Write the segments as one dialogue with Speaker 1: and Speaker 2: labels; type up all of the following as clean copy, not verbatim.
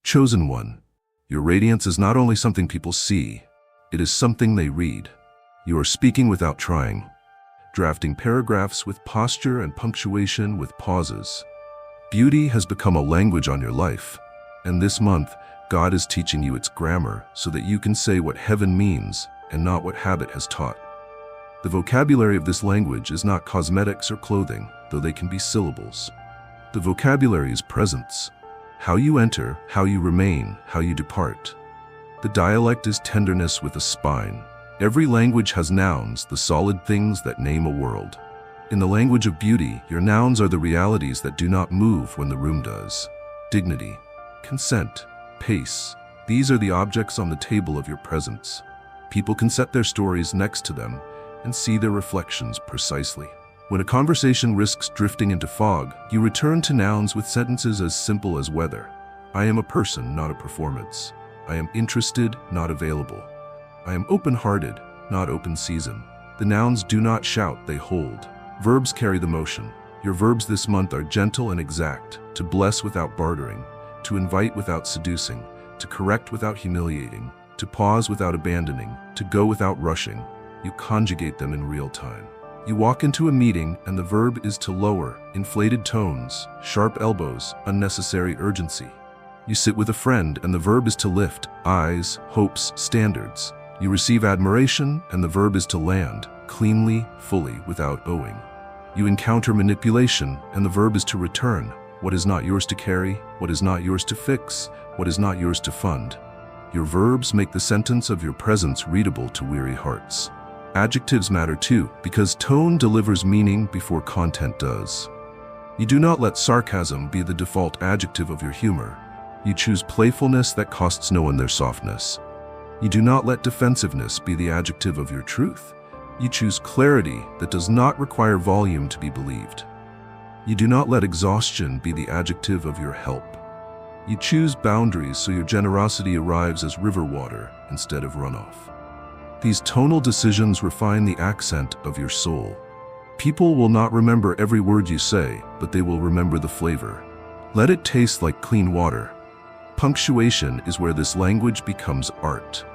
Speaker 1: Chosen one, your radiance is not only something people see, it is something they read. You are speaking without trying, drafting paragraphs with posture and punctuation with pauses. Beauty has become a language on your life, and this month, God is teaching you its grammar so that you can say what heaven means and not what habit has taught. The vocabulary of this language is not cosmetics or clothing, though they can be syllables. The vocabulary is presence. How you enter, how you remain, how you depart. The dialect is tenderness with a spine. Every language has nouns, the solid things that name a world. In the language of beauty, your nouns are the realities that do not move when the room does. Dignity, consent, pace. These are the objects on the table of your presence. People can set their stories next to them and see their reflections precisely. When a conversation risks drifting into fog, you return to nouns with sentences as simple as weather. I am a person, not a performance. I am interested, not available. I am open-hearted, not open season. The nouns do not shout, they hold. Verbs carry the motion. Your verbs this month are gentle and exact, to bless without bartering, to invite without seducing, to correct without humiliating, to pause without abandoning, to go without rushing. You conjugate them in real time. You walk into a meeting and the verb is to lower, inflated tones, sharp elbows, unnecessary urgency. You sit with a friend and the verb is to lift, eyes, hopes, standards. You receive admiration and the verb is to land, cleanly, fully, without owing. You encounter manipulation and the verb is to return. What is not yours to carry, what is not yours to fix, what is not yours to fund. Your verbs make the sentence of your presence readable to weary hearts. Adjectives matter too, because tone delivers meaning before content does. You do not let sarcasm be the default adjective of your humor. You choose playfulness that costs no one their softness. You do not let defensiveness be the adjective of your truth. You choose clarity that does not require volume to be believed. You do not let exhaustion be the adjective of your help. You choose boundaries so your generosity arrives as river water instead of runoff. These tonal decisions refine the accent of your soul. People will not remember every word you say, but they will remember the flavor. Let it taste like clean water. Punctuation is where this language becomes art.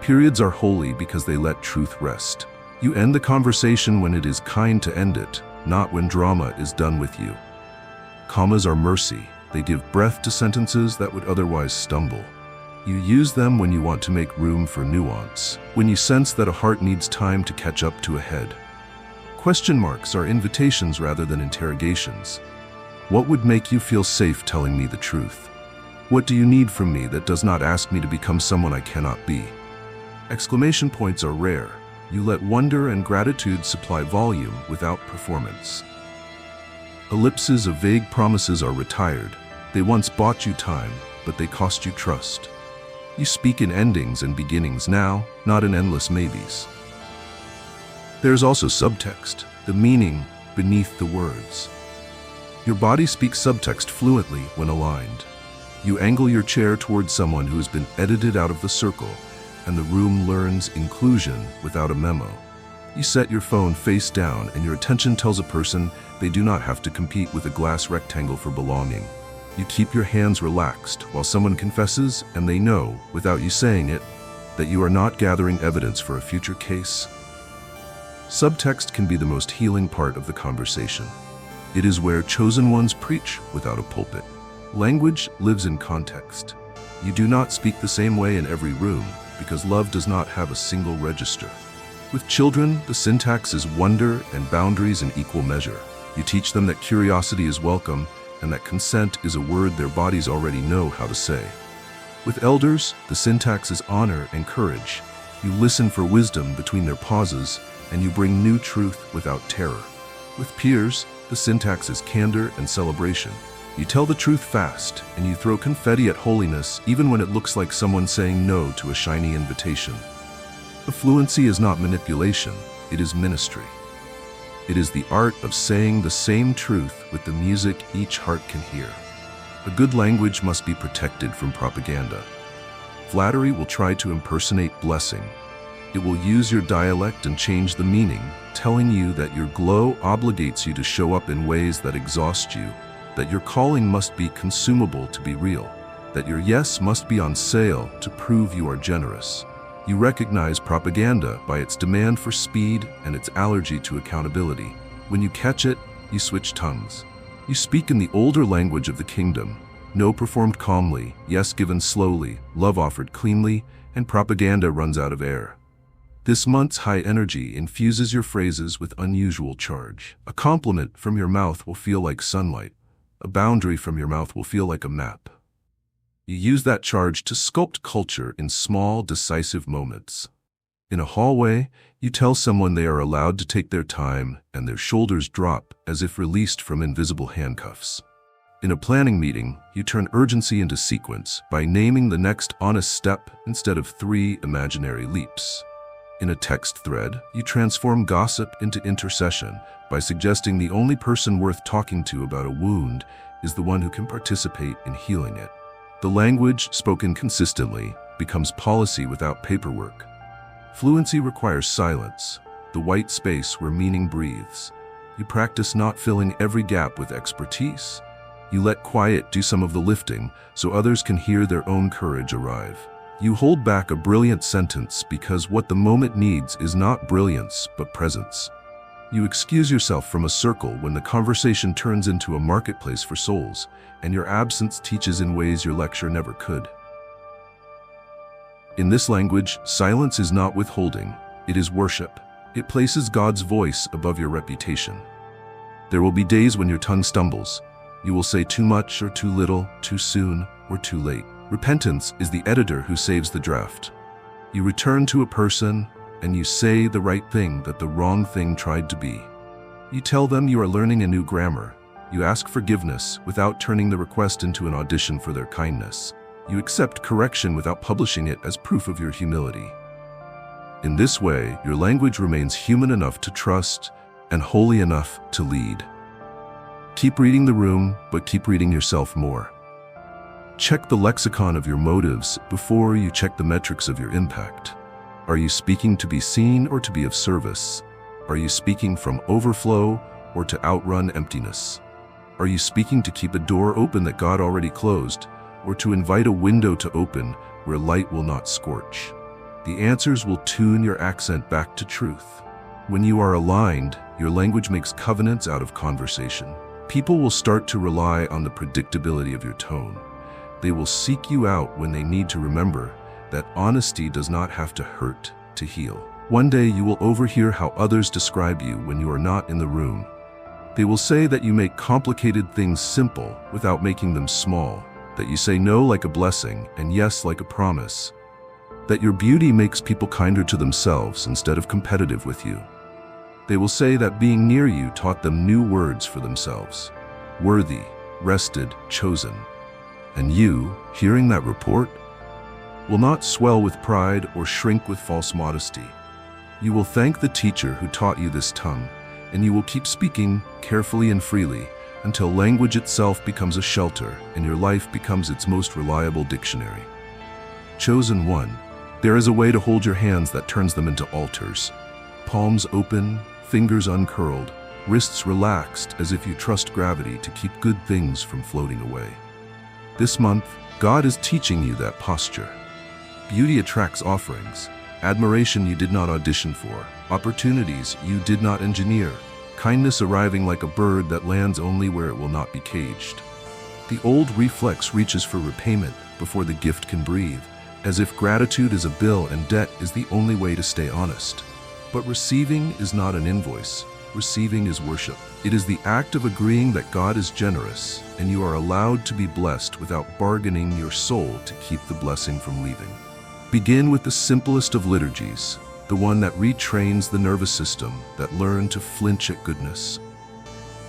Speaker 1: Periods are holy because they let truth rest. You end the conversation when it is kind to end it, not when drama is done with you. Commas are mercy. They give breath to sentences that would otherwise stumble. You use them when you want to make room for nuance, when you sense that a heart needs time to catch up to a head. Question marks are invitations rather than interrogations. What would make you feel safe telling me the truth? What do you need from me that does not ask me to become someone I cannot be? Exclamation points are rare. You let wonder and gratitude supply volume without performance. Ellipses of vague promises are retired. They once bought you time, but they cost you trust. You speak in endings and beginnings now, not in endless maybes. There is also subtext, the meaning beneath the words. Your body speaks subtext fluently when aligned. You angle your chair towards someone who has been edited out of the circle, and the room learns inclusion without a memo. You set your phone face down and your attention tells a person they do not have to compete with a glass rectangle for belonging. You keep your hands relaxed while someone confesses and they know, without you saying it, that you are not gathering evidence for a future case. Subtext can be the most healing part of the conversation. It is where chosen ones preach without a pulpit. Language lives in context. You do not speak the same way in every room because love does not have a single register. With children, the syntax is wonder and boundaries in equal measure. You teach them that curiosity is welcome and that consent is a word their bodies already know how to say. With elders, the syntax is honor and courage. You listen for wisdom between their pauses and you bring new truth without terror. With peers, the syntax is candor and celebration. You tell the truth fast, and you throw confetti at holiness even when it looks like someone saying no to a shiny invitation. The fluency is not manipulation, it is ministry. It is the art of saying the same truth with the music each heart can hear. A good language must be protected from propaganda. Flattery will try to impersonate blessing. It will use your dialect and change the meaning, telling you that your glow obligates you to show up in ways that exhaust you, that your calling must be consumable to be real. that your yes must be on sale to prove you are generous. You recognize propaganda by its demand for speed and its allergy to accountability. When you catch it, you switch tongues. You speak in the older language of the kingdom. No performed calmly, yes given slowly, love offered cleanly, and propaganda runs out of air. This month's high energy infuses your phrases with unusual charge. A compliment from your mouth will feel like sunlight. A boundary from your mouth will feel like a map. You use that charge to sculpt culture in small, decisive moments. In a hallway, you tell someone they are allowed to take their time, and their shoulders drop as if released from invisible handcuffs. In a planning meeting, you turn urgency into sequence by naming the next honest step instead of 3 imaginary leaps. In a text thread, you transform gossip into intercession by suggesting the only person worth talking to about a wound is the one who can participate in healing it. The language spoken consistently becomes policy without paperwork. Fluency requires silence, the white space where meaning breathes. You practice not filling every gap with expertise. You let quiet do some of the lifting so others can hear their own courage arrive. You hold back a brilliant sentence because what the moment needs is not brilliance but presence. You excuse yourself from a circle when the conversation turns into a marketplace for souls, and your absence teaches in ways your lecture never could. In this language, silence is not withholding, it is worship. It places God's voice above your reputation. There will be days when your tongue stumbles. You will say too much or too little, too soon or too late. Repentance is the editor who saves the draft. You return to a person and you say the right thing that the wrong thing tried to be. You tell them you are learning a new grammar. You ask forgiveness without turning the request into an audition for their kindness. You accept correction without publishing it as proof of your humility. In this way, your language remains human enough to trust and holy enough to lead. Keep reading the room, but keep reading yourself more. Check the lexicon of your motives before you check the metrics of your impact. Are you speaking to be seen or to be of service? Are you speaking from overflow or to outrun emptiness? Are you speaking to keep a door open that God already closed, or to invite a window to open where light will not scorch? The answers will tune your accent back to truth. When you are aligned, your language makes covenants out of conversation. People will start to rely on the predictability of your tone. They will seek you out when they need to remember that honesty does not have to hurt to heal. One day you will overhear how others describe you when you are not in the room. They will say that you make complicated things simple without making them small, that you say no like a blessing and yes like a promise, that your beauty makes people kinder to themselves instead of competitive with you. They will say that being near you taught them new words for themselves: worthy, rested, chosen. And you, hearing that report, will not swell with pride or shrink with false modesty. You will thank the teacher who taught you this tongue, and you will keep speaking carefully and freely until language itself becomes a shelter and your life becomes its most reliable dictionary. Chosen one, there is a way to hold your hands that turns them into altars. Palms open, fingers uncurled, wrists relaxed as if you trust gravity to keep good things from floating away. This month, God is teaching you that posture. Beauty attracts offerings, admiration you did not audition for, opportunities you did not engineer, kindness arriving like a bird that lands only where it will not be caged. The old reflex reaches for repayment before the gift can breathe, as if gratitude is a bill and debt is the only way to stay honest. But receiving is not an invoice. Receiving is worship. It is the act of agreeing that God is generous, and you are allowed to be blessed without bargaining your soul to keep the blessing from leaving. Begin with the simplest of liturgies, the one that retrains the nervous system that learned to flinch at goodness.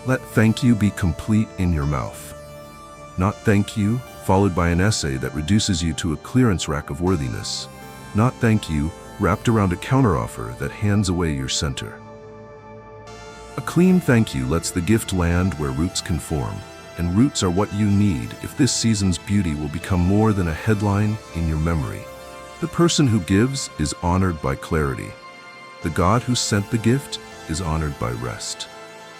Speaker 1: Let thank you be complete in your mouth. Not thank you, followed by an essay that reduces you to a clearance rack of worthiness. Not thank you, wrapped around a counteroffer that hands away your center. A clean thank you lets the gift land where roots can form, and roots are what you need if this season's beauty will become more than a headline in your memory. The person who gives is honored by clarity. The God who sent the gift is honored by rest.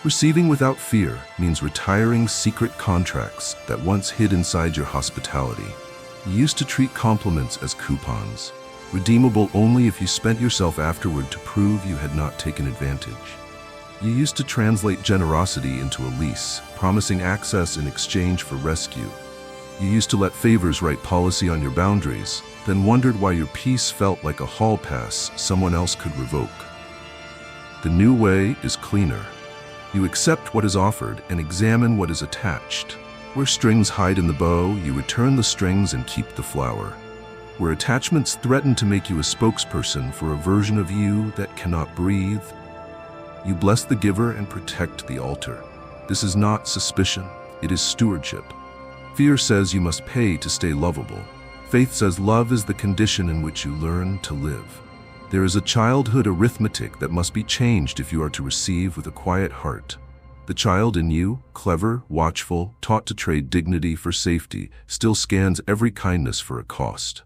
Speaker 1: Receiving without fear means retiring secret contracts that once hid inside your hospitality. You used to treat compliments as coupons, redeemable only if you spent yourself afterward to prove you had not taken advantage. You used to translate generosity into a lease, promising access in exchange for rescue. You used to let favors write policy on your boundaries, then wondered why your peace felt like a hall pass someone else could revoke. The new way is cleaner. You accept what is offered and examine what is attached. Where strings hide in the bow, you return the strings and keep the flower. Where attachments threaten to make you a spokesperson for a version of you that cannot breathe, you bless the giver and protect the altar. This is not suspicion, it is stewardship. Fear says you must pay to stay lovable. Faith says love is the condition in which you learn to live. There is a childhood arithmetic that must be changed if you are to receive with a quiet heart. The child in you, clever, watchful, taught to trade dignity for safety, still scans every kindness for a cost.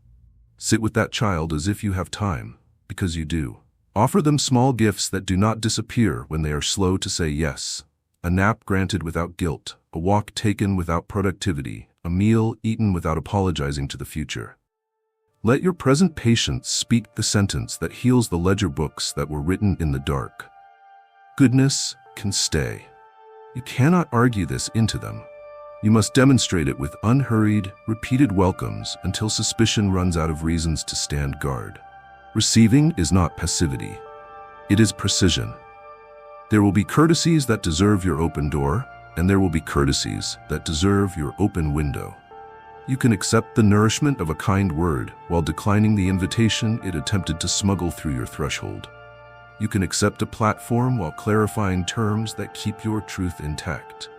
Speaker 1: Sit with that child as if you have time, because you do. Offer them small gifts that do not disappear when they are slow to say yes. A nap granted without guilt, a walk taken without productivity, a meal eaten without apologizing to the future. Let your present patience speak the sentence that heals the ledger books that were written in the dark. Goodness can stay. You cannot argue this into them. You must demonstrate it with unhurried, repeated welcomes until suspicion runs out of reasons to stand guard. Receiving is not passivity. It is precision. There will be courtesies that deserve your open door, and there will be courtesies that deserve your open window. You can accept the nourishment of a kind word while declining the invitation it attempted to smuggle through your threshold. You can accept a platform while clarifying terms that keep your truth intact.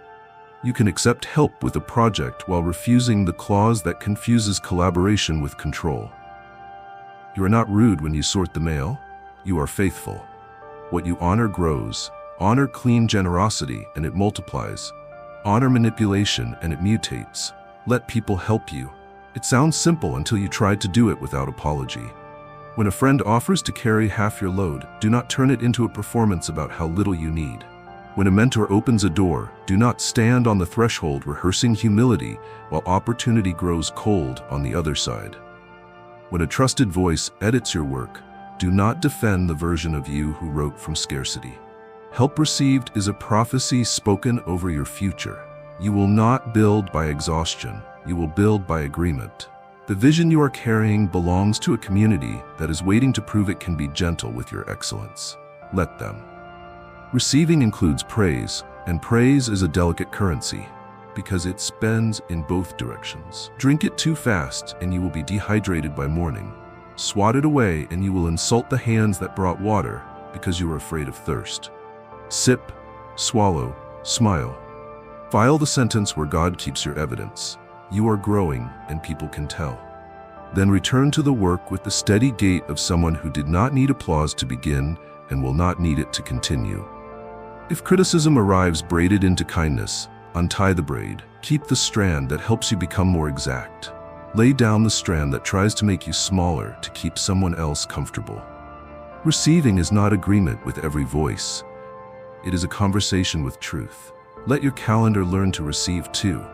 Speaker 1: You can accept help with a project while refusing the clause that confuses collaboration with control. You are not rude when you sort the mail. You are faithful. What you honor grows. Honor clean generosity and it multiplies. Honor manipulation and it mutates. Let people help you. It sounds simple until you try to do it without apology. When a friend offers to carry half your load, do not turn it into a performance about how little you need. When a mentor opens a door, do not stand on the threshold rehearsing humility while opportunity grows cold on the other side. When a trusted voice edits your work, do not defend the version of you who wrote from scarcity. Help received is a prophecy spoken over your future. You will not build by exhaustion, you will build by agreement. The vision you are carrying belongs to a community that is waiting to prove it can be gentle with your excellence. Let them. Receiving includes praise, and praise is a delicate currency because it spends in both directions. Drink it too fast and you will be dehydrated by morning. Swat it away and you will insult the hands that brought water because you are afraid of thirst. Sip, swallow, smile. File the sentence where God keeps your evidence. You are growing and people can tell. Then return to the work with the steady gait of someone who did not need applause to begin and will not need it to continue. If criticism arrives braided into kindness, untie the braid. Keep the strand that helps you become more exact. Lay down the strand that tries to make you smaller to keep someone else comfortable. Receiving is not agreement with every voice. It is a conversation with truth. Let your calendar learn to receive too.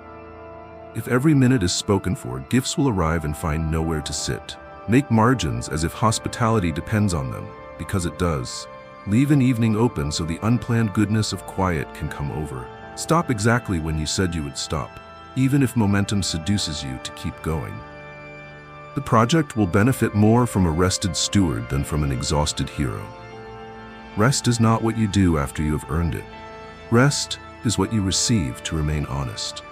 Speaker 1: If every minute is spoken for, gifts will arrive and find nowhere to sit. Make margins as if hospitality depends on them, because it does. Leave an evening open so the unplanned goodness of quiet can come over. Stop exactly when you said you would stop, even if momentum seduces you to keep going. The project will benefit more from a rested steward than from an exhausted hero. Rest is not what you do after you have earned it. Rest is what you receive to remain honest.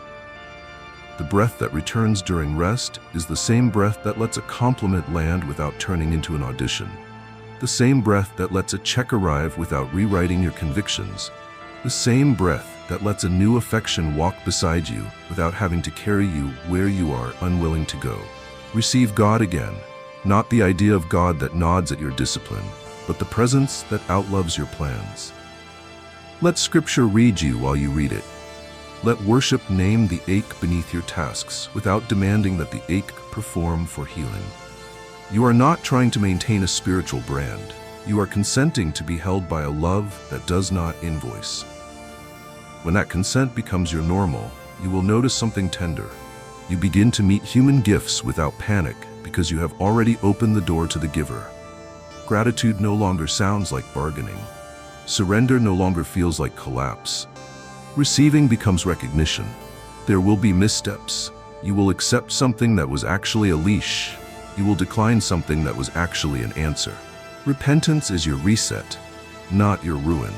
Speaker 1: The breath that returns during rest is the same breath that lets a compliment land without turning into an audition. The same breath that lets a check arrive without rewriting your convictions. The same breath that lets a new affection walk beside you without having to carry you where you are unwilling to go. Receive God again, not the idea of God that nods at your discipline, but the presence that outloves your plans. Let Scripture read you while you read it. Let worship name the ache beneath your tasks without demanding that the ache perform for healing. You are not trying to maintain a spiritual brand. You are consenting to be held by a love that does not invoice. When that consent becomes your normal, you will notice something tender. You begin to meet human gifts without panic because you have already opened the door to the giver. Gratitude no longer sounds like bargaining. Surrender no longer feels like collapse. Receiving becomes recognition. There will be missteps. You will accept something that was actually a leash. You will decline something that was actually an answer. Repentance is your reset, not your ruin.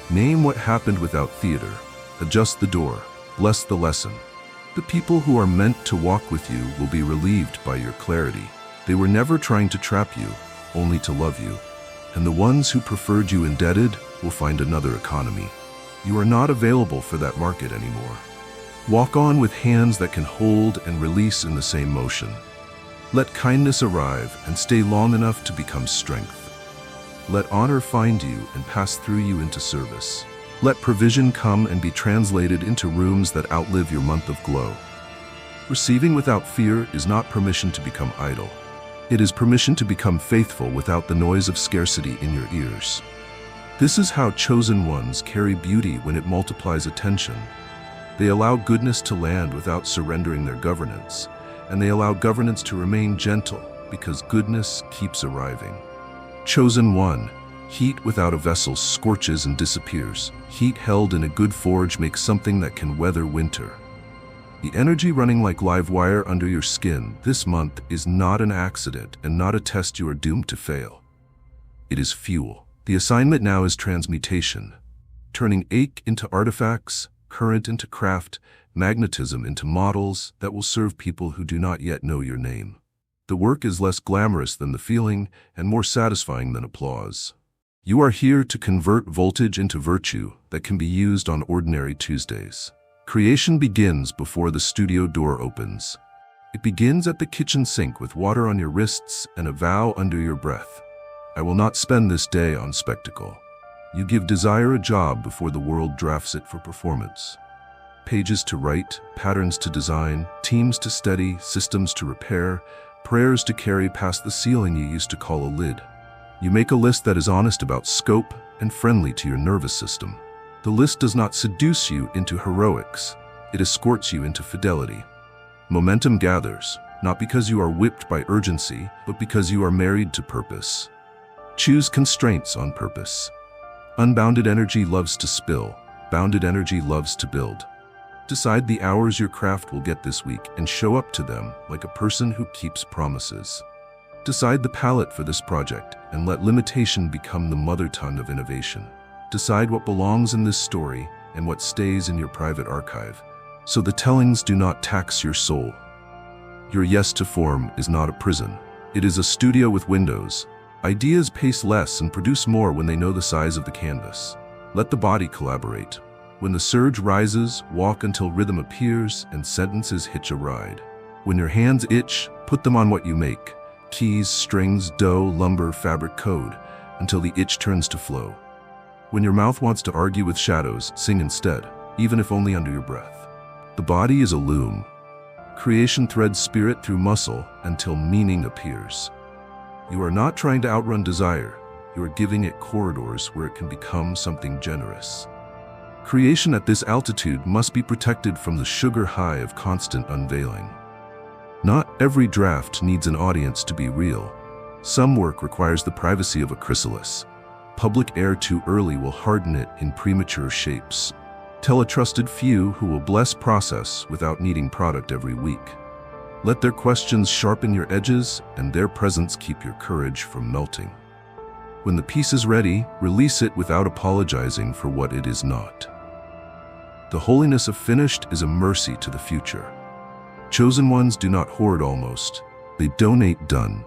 Speaker 1: Name what happened without theater. Adjust the door. Bless the lesson. The people who are meant to walk with you will be relieved by your clarity. They were never trying to trap you, only to love you. And the ones who preferred you indebted will find another economy. You are not available for that market anymore. Walk on with hands that can hold and release in the same motion. Let kindness arrive and stay long enough to become strength. Let honor find you and pass through you into service. Let provision come and be translated into rooms that outlive your month of glow. Receiving without fear is not permission to become idle. It is permission to become faithful without the noise of scarcity in your ears. This is how chosen ones carry beauty when it multiplies attention. They allow goodness to land without surrendering their governance, and they allow governance to remain gentle because goodness keeps arriving. Chosen one, heat without a vessel scorches and disappears. Heat held in a good forge makes something that can weather winter. The energy running like live wire under your skin this month is not an accident and not a test you are doomed to fail. It is fuel. The assignment now is transmutation, turning ache into artifacts, current into craft, magnetism into models that will serve people who do not yet know your name. The work is less glamorous than the feeling and more satisfying than applause. You are here to convert voltage into virtue that can be used on ordinary Tuesdays. Creation begins before the studio door opens. It begins at the kitchen sink with water on your wrists and a vow under your breath. I will not spend this day on spectacle. You give desire a job before the world drafts it for performance. Pages to write, patterns to design, teams to study, systems to repair, prayers to carry past the ceiling you used to call a lid. You make a list that is honest about scope and friendly to your nervous system. The list does not seduce you into heroics. It escorts you into fidelity. Momentum gathers, not because you are whipped by urgency, but because you are married to purpose. Choose constraints on purpose. Unbounded energy loves to spill. Bounded energy loves to build. Decide the hours your craft will get this week and show up to them like a person who keeps promises. Decide the palette for this project and let limitation become the mother tongue of innovation. Decide what belongs in this story and what stays in your private archive, so the tellings do not tax your soul. Your yes to form is not a prison. It is a studio with windows. Ideas pace less and produce more when they know the size of the canvas. Let the body collaborate. When the surge rises, walk until rhythm appears and sentences hitch a ride. When your hands itch, put them on what you make. Keys, strings, dough, lumber, fabric, code, until the itch turns to flow. When your mouth wants to argue with shadows, sing instead, even if only under your breath. The body is a loom. Creation threads spirit through muscle until meaning appears. You are not trying to outrun desire. You are giving it corridors where it can become something generous. Creation at this altitude must be protected from the sugar high of constant unveiling. Not every draft needs an audience to be real. Some work requires the privacy of a chrysalis. Public air too early will harden it in premature shapes. Tell a trusted few who will bless process without needing product every week. Let their questions sharpen your edges and their presence keep your courage from melting. When the piece is ready, release it without apologizing for what it is not. The holiness of finished is a mercy to the future. Chosen ones do not hoard almost, they donate done.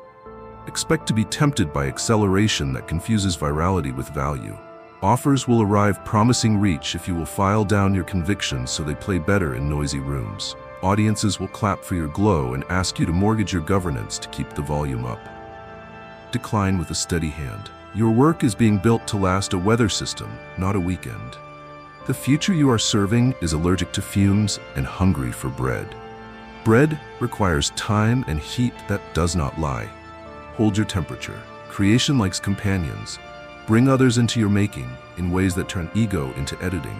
Speaker 1: Expect to be tempted by acceleration that confuses virality with value. Offers will arrive promising reach if you will file down your convictions so they play better in noisy rooms. Audiences will clap for your glow and ask you to mortgage your governance to keep the volume up. Decline with a steady hand. Your work is being built to last a weather system, not a weekend. The future you are serving is allergic to fumes and hungry for bread. Bread requires time and heat that does not lie. Hold your temperature. Creation likes companions. Bring others into your making in ways that turn ego into editing.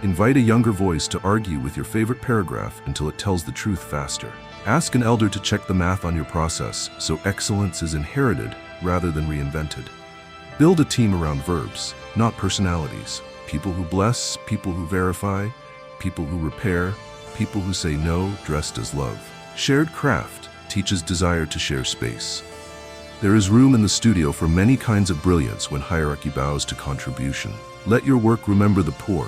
Speaker 1: Invite a younger voice to argue with your favorite paragraph until it tells the truth faster. Ask an elder to check the math on your process so excellence is inherited rather than reinvented. Build a team around verbs, not personalities. People who bless, people who verify, people who repair, people who say no dressed as love. Shared craft teaches desire to share space. There is room in the studio for many kinds of brilliance when hierarchy bows to contribution. Let your work remember the poor.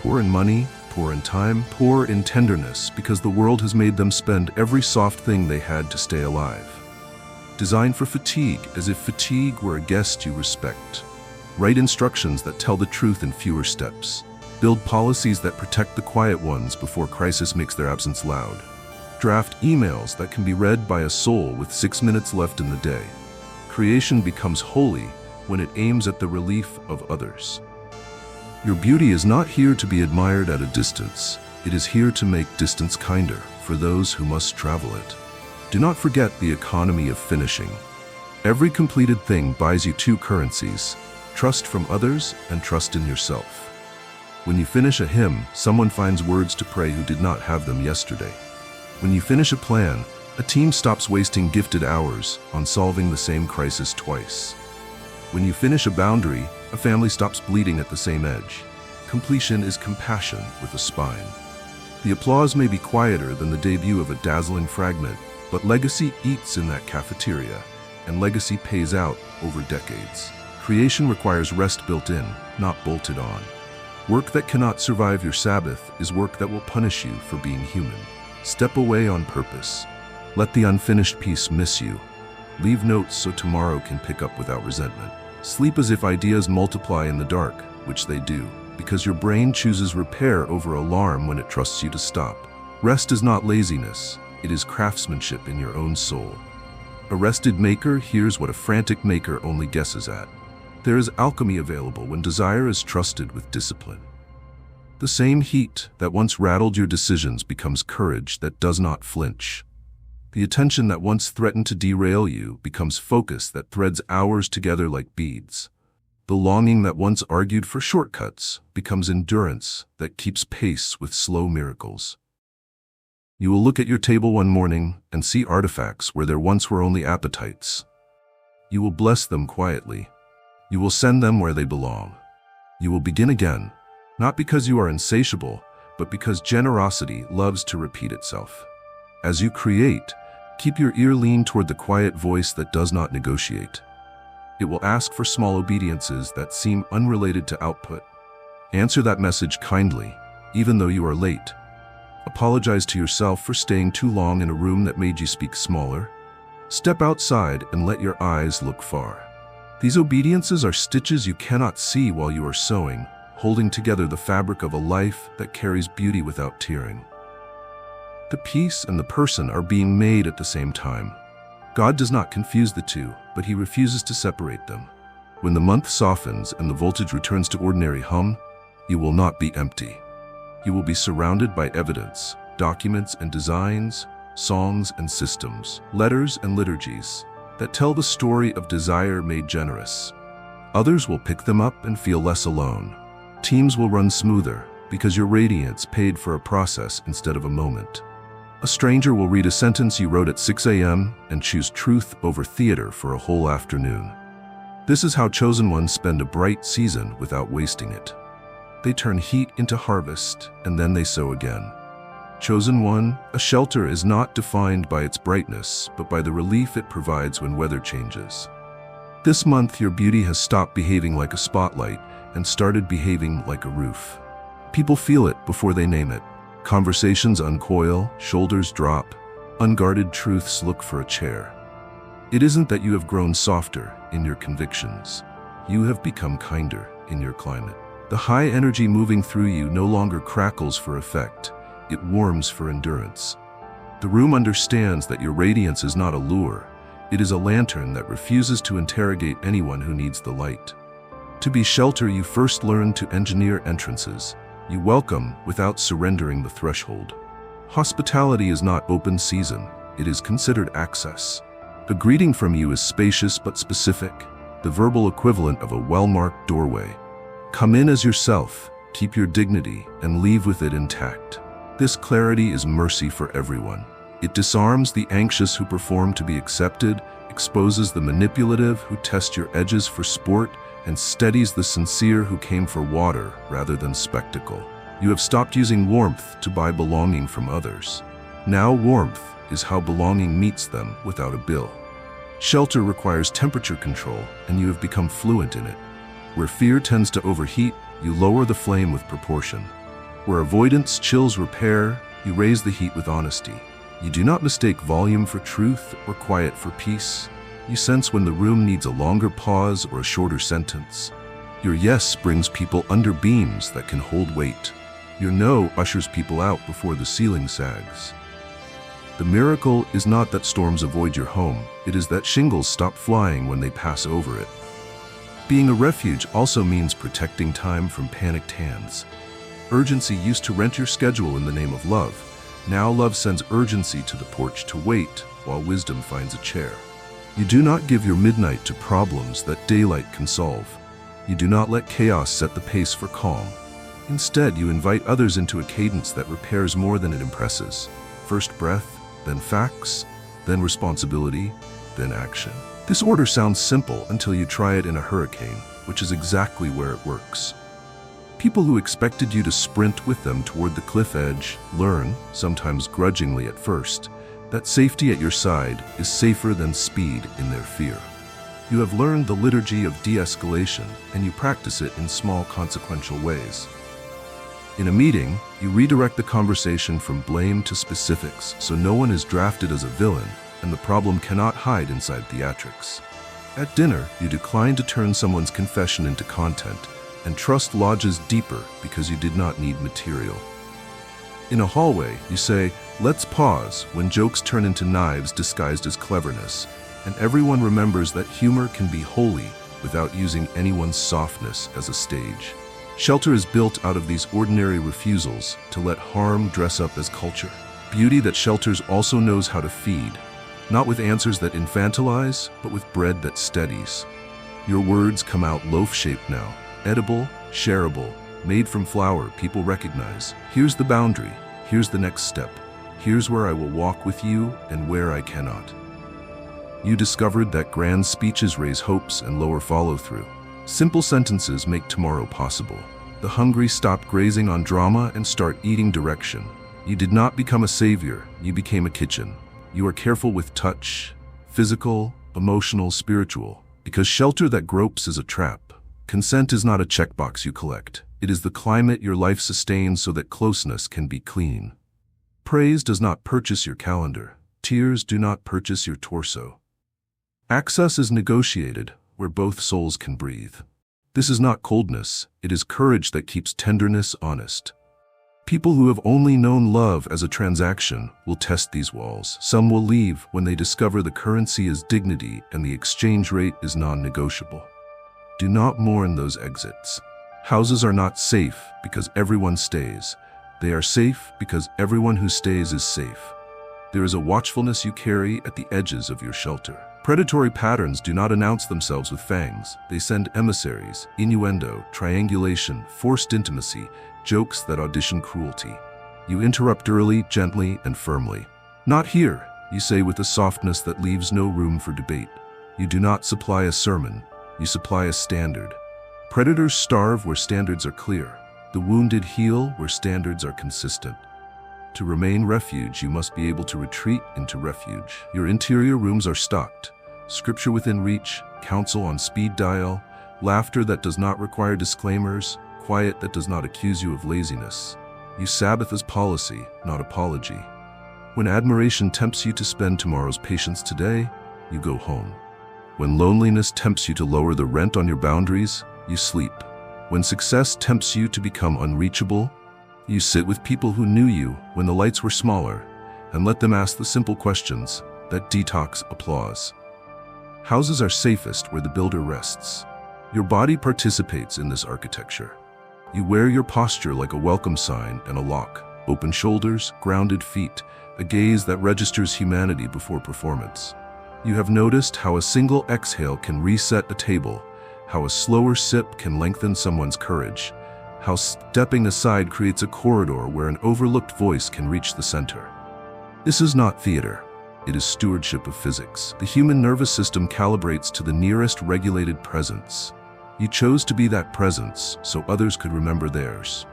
Speaker 1: Poor in money, poor in time, poor in tenderness, because the world has made them spend every soft thing they had to stay alive. Design for fatigue, as if fatigue were a guest you respect. Write instructions that tell the truth in fewer steps. Build policies that protect the quiet ones before crisis makes their absence loud. Draft emails that can be read by a soul with 6 minutes left in the day. Creation becomes holy when it aims at the relief of others. Your beauty is not here to be admired at a distance. It is here to make distance kinder for those who must travel it. Do not forget the economy of finishing. Every completed thing buys you 2 currencies: trust from others and trust in yourself. When you finish a hymn, someone finds words to pray who did not have them yesterday. When you finish a plan, a team stops wasting gifted hours on solving the same crisis twice. When you finish a boundary, a family stops bleeding at the same edge. Completion is compassion with a spine. The applause may be quieter than the debut of a dazzling fragment, but legacy eats in that cafeteria, and legacy pays out over decades. Creation requires rest built in, not bolted on. Work that cannot survive your Sabbath is work that will punish you for being human. Step away on purpose. Let the unfinished piece miss you. Leave notes so tomorrow can pick up without resentment. Sleep as if ideas multiply in the dark, which they do, because your brain chooses repair over alarm when it trusts you to stop. Rest is not laziness, it is craftsmanship in your own soul. A rested maker hears what a frantic maker only guesses at. There is alchemy available when desire is trusted with discipline. The same heat that once rattled your decisions becomes courage that does not flinch. The attention that once threatened to derail you becomes focus that threads hours together like beads. The longing that once argued for shortcuts becomes endurance that keeps pace with slow miracles. You will look at your table one morning and see artifacts where there once were only appetites. You will bless them quietly. You will send them where they belong. You will begin again, not because you are insatiable, but because generosity loves to repeat itself. As you create, keep your ear leaned toward the quiet voice that does not negotiate. It will ask for small obediences that seem unrelated to output. Answer that message kindly, even though you are late. Apologize to yourself for staying too long in a room that made you speak smaller. Step outside and let your eyes look far. These obediences are stitches you cannot see while you are sewing, holding together the fabric of a life that carries beauty without tearing. The piece and the person are being made at the same time. God does not confuse the two, but He refuses to separate them. When the month softens and the voltage returns to ordinary hum, you will not be empty. You will be surrounded by evidence, documents and designs, songs and systems, letters and liturgies that tell the story of desire made generous. Others will pick them up and feel less alone. Teams will run smoother because your radiance paid for a process instead of a moment. A stranger will read a sentence you wrote at 6 a.m. and choose truth over theater for a whole afternoon. This is how chosen ones spend a bright season without wasting it. They turn heat into harvest, and then they sow again. Chosen one, a shelter is not defined by its brightness, but by the relief it provides when weather changes. This month, your beauty has stopped behaving like a spotlight and started behaving like a roof. People feel it before they name it. Conversations uncoil, shoulders drop, unguarded truths look for a chair. It isn't that you have grown softer in your convictions. You have become kinder in your climate. The high energy moving through you no longer crackles for effect. It warms for endurance. The room understands that your radiance is not a lure. It is a lantern that refuses to interrogate anyone who needs the light. To be shelter, you first learn to engineer entrances. You welcome without surrendering the threshold. Hospitality is not open season. It is considered access. A greeting from you is spacious but specific, the verbal equivalent of a well-marked doorway. Come in as yourself, keep your dignity, and leave with it intact. This clarity is mercy for everyone. It disarms the anxious who perform to be accepted, exposes the manipulative who test your edges for sport, and steadies the sincere who came for water rather than spectacle. You have stopped using warmth to buy belonging from others. Now warmth is how belonging meets them without a bill. Shelter requires temperature control, and you have become fluent in it. Where fear tends to overheat, you lower the flame with proportion. Where avoidance chills repair, you raise the heat with honesty. You do not mistake volume for truth or quiet for peace. You sense when the room needs a longer pause or a shorter sentence. Your yes brings people under beams that can hold weight. Your no ushers people out before the ceiling sags. The miracle is not that storms avoid your home, it is that shingles stop flying when they pass over it. Being a refuge also means protecting time from panicked hands. Urgency used to rent your schedule in the name of love. Now love sends urgency to the porch to wait while wisdom finds a chair. You do not give your midnight to problems that daylight can solve. You do not let chaos set the pace for calm. Instead, you invite others into a cadence that repairs more than it impresses. First breath, then facts, then responsibility, then action. This order sounds simple until you try it in a hurricane, which is exactly where it works. People who expected you to sprint with them toward the cliff edge learn, sometimes grudgingly at first, that safety at your side is safer than speed in their fear. You have learned the liturgy of de-escalation, and you practice it in small, consequential ways. In a meeting, you redirect the conversation from blame to specifics so no one is drafted as a villain and the problem cannot hide inside theatrics. At dinner, you decline to turn someone's confession into content, and trust lodges deeper because you did not need material. In a hallway, you say, "Let's pause," when jokes turn into knives disguised as cleverness, and everyone remembers that humor can be holy without using anyone's softness as a stage. Shelter is built out of these ordinary refusals to let harm dress up as culture. Beauty that shelters also knows how to feed, not with answers that infantilize, but with bread that steadies. Your words come out loaf-shaped now, edible, shareable, made from flour people recognize. Here's the boundary, here's the next step, here's where I will walk with you and where I cannot. You discovered that grand speeches raise hopes and lower follow-through. Simple sentences make tomorrow possible. The hungry stop grazing on drama and start eating direction. You did not become a savior, you became a kitchen. You are careful with touch, physical, emotional, spiritual, because shelter that gropes is a trap. Consent is not a checkbox you collect. It is the climate your life sustains so that closeness can be clean. Praise does not purchase your calendar. Tears do not purchase your torso. Access is negotiated, where both souls can breathe. This is not coldness, it is courage that keeps tenderness honest. People who have only known love as a transaction will test these walls. Some will leave when they discover the currency is dignity and the exchange rate is non-negotiable. Do not mourn those exits. Houses are not safe because everyone stays. They are safe because everyone who stays is safe. There is a watchfulness you carry at the edges of your shelter. Predatory patterns do not announce themselves with fangs. They send emissaries, innuendo, triangulation, forced intimacy, jokes that audition cruelty. You interrupt early, gently, and firmly. "Not here," you say with a softness that leaves no room for debate. You do not supply a sermon. You supply a standard. Predators starve where standards are clear. The wounded heal where standards are consistent. To remain refuge, you must be able to retreat into refuge. Your interior rooms are stocked. Scripture within reach, counsel on speed dial, laughter that does not require disclaimers, quiet that does not accuse you of laziness. You Sabbath as policy, not apology. When admiration tempts you to spend tomorrow's patience today, you go home. When loneliness tempts you to lower the rent on your boundaries, you sleep. When success tempts you to become unreachable, you sit with people who knew you when the lights were smaller and let them ask the simple questions that detox applause. Houses are safest where the builder rests. Your body participates in this architecture. You wear your posture like a welcome sign and a lock. Open shoulders, grounded feet, a gaze that registers humanity before performance. You have noticed how a single exhale can reset a table, how a slower sip can lengthen someone's courage, How stepping aside creates a corridor where an overlooked voice can reach the center. This is not theater. It is stewardship of physics. The human nervous system calibrates to the nearest regulated presence. You chose to be that presence so others could remember theirs.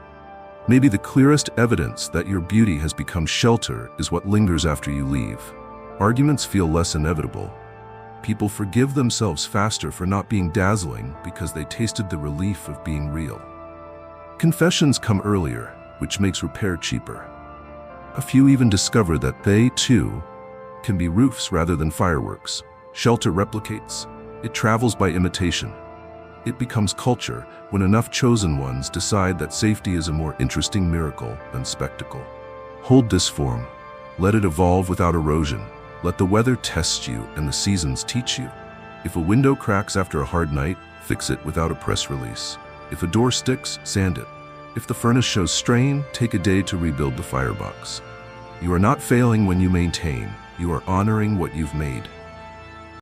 Speaker 1: Maybe the clearest evidence that your beauty has become shelter is what lingers after you leave. Arguments feel less inevitable. People forgive themselves faster for not being dazzling because they tasted the relief of being real. Confessions come earlier, which makes repair cheaper. A few even discover that they, too, can be roofs rather than fireworks. Shelter replicates. It travels by imitation. It becomes culture when enough chosen ones decide that safety is a more interesting miracle than spectacle. Hold this form. Let it evolve without erosion. Let the weather test you and the seasons teach you. If a window cracks after a hard night, fix it without a press release. If a door sticks, sand it. If the furnace shows strain, take a day to rebuild the firebox. You are not failing when you maintain. You are honoring what you've made.